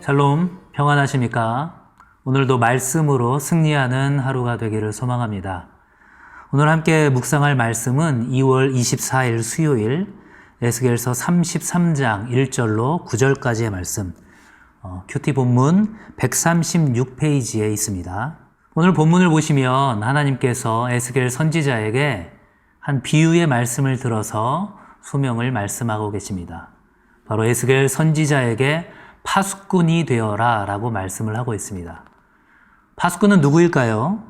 샬롬, 평안하십니까? 오늘도 말씀으로 승리하는 하루가 되기를 소망합니다. 오늘 함께 묵상할 말씀은 2월 24일 수요일 에스겔서 33장 1절로 9절까지의 말씀, 큐티 본문 136페이지에 있습니다. 오늘 본문을 보시면 하나님께서 에스겔 선지자에게 한 비유의 말씀을 들어서 소명을 말씀하고 계십니다. 바로 에스겔 선지자에게 파수꾼이 되어라 라고 말씀을 하고 있습니다. 파수꾼은 누구일까요?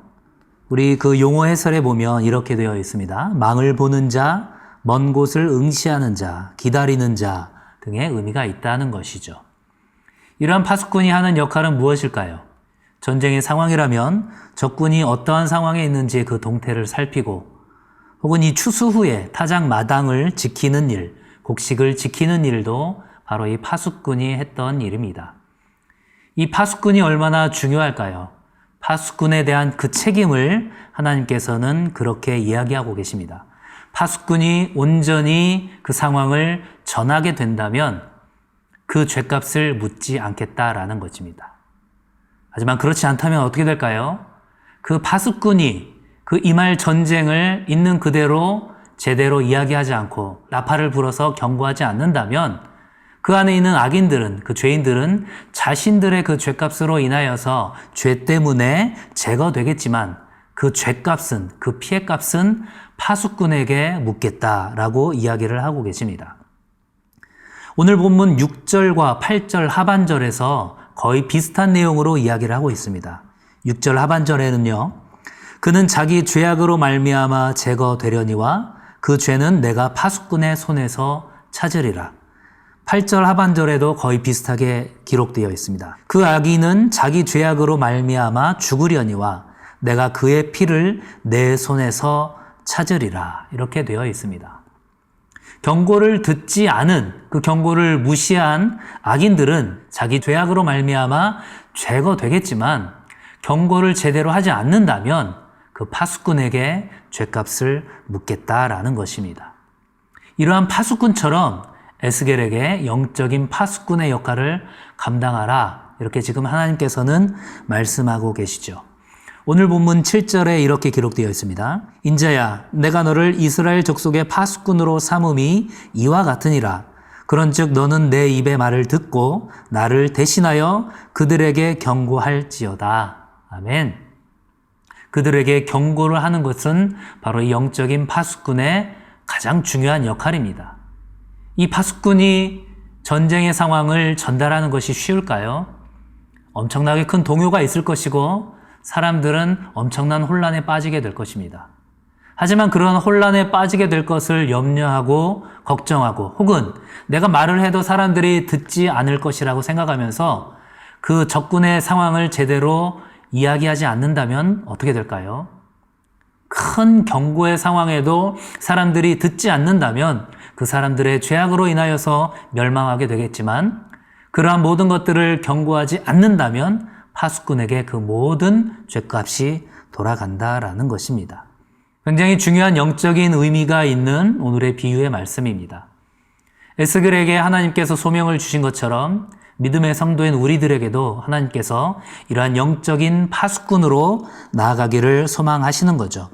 우리 그 용어 해설에 보면 이렇게 되어 있습니다. 망을 보는 자, 먼 곳을 응시하는 자, 기다리는 자 등의 의미가 있다는 것이죠. 이러한 파수꾼이 하는 역할은 무엇일까요? 전쟁의 상황이라면 적군이 어떠한 상황에 있는지 그 동태를 살피고 혹은 이 추수 후에 타작 마당을 지키는 일, 곡식을 지키는 일도 바로 이 파수꾼이 했던 일입니다. 이 파수꾼이 얼마나 중요할까요? 파수꾼에 대한 그 책임을 하나님께서는 그렇게 이야기하고 계십니다. 파수꾼이 온전히 그 상황을 전하게 된다면 그 죄값을 묻지 않겠다라는 것입니다. 하지만 그렇지 않다면 어떻게 될까요? 그 파수꾼이 그 임할 전쟁을 있는 그대로 제대로 이야기하지 않고 나팔을 불어서 경고하지 않는다면 그 안에 있는 악인들은, 그 죄인들은 자신들의 그 죄값으로 인하여서 죄 때문에 제거되겠지만 그 죄값은, 그 피해값은 파수꾼에게 묻겠다라고 이야기를 하고 계십니다. 오늘 본문 6절과 8절 하반절에서 거의 비슷한 내용으로 이야기를 하고 있습니다. 6절 하반절에는요, 그는 자기 죄악으로 말미암아 제거되려니와 그 죄는 내가 파수꾼의 손에서 찾으리라. 8절 하반절에도 거의 비슷하게 기록되어 있습니다. 그 악인은 자기 죄악으로 말미암아 죽으려니와 내가 그의 피를 내 손에서 찾으리라. 이렇게 되어 있습니다. 경고를 듣지 않은, 그 경고를 무시한 악인들은 자기 죄악으로 말미암아 제거되겠지만 경고를 제대로 하지 않는다면 그 파수꾼에게 죄값을 묻겠다라는 것입니다. 이러한 파수꾼처럼 에스겔에게 영적인 파수꾼의 역할을 감당하라. 이렇게 지금 하나님께서는 말씀하고 계시죠. 오늘 본문 7절에 이렇게 기록되어 있습니다. 인자야, 내가 너를 이스라엘 족속의 파수꾼으로 삼음이 이와 같으니라. 그런즉 너는 내 입의 말을 듣고 나를 대신하여 그들에게 경고할지어다. 아멘. 그들에게 경고를 하는 것은 바로 이 영적인 파수꾼의 가장 중요한 역할입니다. 이 파수꾼이 전쟁의 상황을 전달하는 것이 쉬울까요? 엄청나게 큰 동요가 있을 것이고 사람들은 엄청난 혼란에 빠지게 될 것입니다. 하지만 그런 혼란에 빠지게 될 것을 염려하고 걱정하고 혹은 내가 말을 해도 사람들이 듣지 않을 것이라고 생각하면서 그 적군의 상황을 제대로 이야기하지 않는다면 어떻게 될까요? 큰 경고의 상황에도 사람들이 듣지 않는다면 그 사람들의 죄악으로 인하여서 멸망하게 되겠지만 그러한 모든 것들을 경고하지 않는다면 파수꾼에게 그 모든 죄값이 돌아간다라는 것입니다. 굉장히 중요한 영적인 의미가 있는 오늘의 비유의 말씀입니다. 에스겔에게 하나님께서 소명을 주신 것처럼 믿음의 성도인 우리들에게도 하나님께서 이러한 영적인 파수꾼으로 나아가기를 소망하시는 거죠.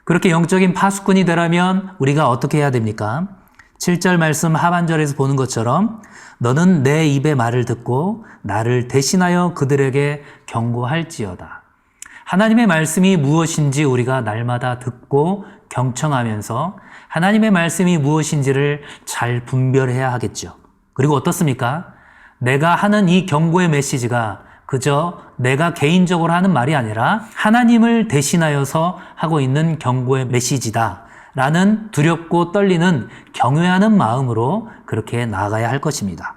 그렇게 영적인 파수꾼이 되려면 우리가 어떻게 해야 됩니까? 7절 말씀 하반절에서 보는 것처럼 너는 내 입의 말을 듣고 나를 대신하여 그들에게 경고할지어다. 하나님의 말씀이 무엇인지 우리가 날마다 듣고 경청하면서 하나님의 말씀이 무엇인지를 잘 분별해야 하겠죠. 그리고 어떻습니까? 내가 하는 이 경고의 메시지가 그저 내가 개인적으로 하는 말이 아니라 하나님을 대신하여서 하고 있는 경고의 메시지다 라는 두렵고 떨리는 경외하는 마음으로 그렇게 나아가야 할 것입니다.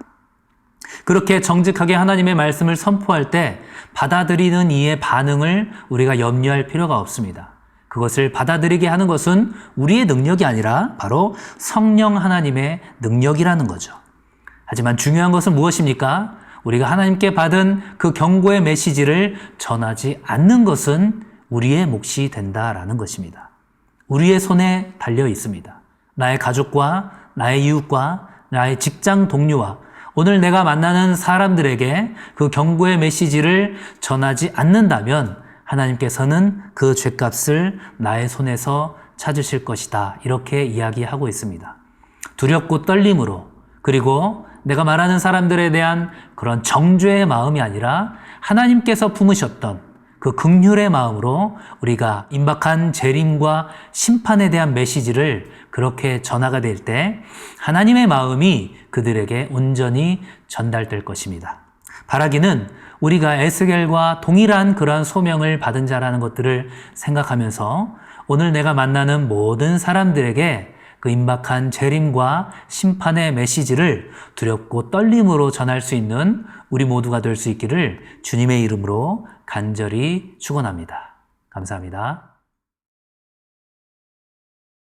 그렇게 정직하게 하나님의 말씀을 선포할 때 받아들이는 이의 반응을 우리가 염려할 필요가 없습니다. 그것을 받아들이게 하는 것은 우리의 능력이 아니라 바로 성령 하나님의 능력이라는 거죠. 하지만 중요한 것은 무엇입니까? 우리가 하나님께 받은 그 경고의 메시지를 전하지 않는 것은 우리의 몫이 된다라는 것입니다. 우리의 손에 달려 있습니다. 나의 가족과 나의 이웃과 나의 직장 동료와 오늘 내가 만나는 사람들에게 그 경고의 메시지를 전하지 않는다면 하나님께서는 그 죗값을 나의 손에서 찾으실 것이다. 이렇게 이야기하고 있습니다. 두렵고 떨림으로, 그리고 내가 말하는 사람들에 대한 그런 정죄의 마음이 아니라 하나님께서 품으셨던 그 긍휼의 마음으로 우리가 임박한 재림과 심판에 대한 메시지를 그렇게 전하게 될 때 하나님의 마음이 그들에게 온전히 전달될 것입니다. 바라기는 우리가 에스겔과 동일한 그러한 소명을 받은 자라는 것들을 생각하면서 오늘 내가 만나는 모든 사람들에게 그 임박한 재림과 심판의 메시지를 두렵고 떨림으로 전할 수 있는 우리 모두가 될 수 있기를 주님의 이름으로 간절히 축원합니다. 감사합니다.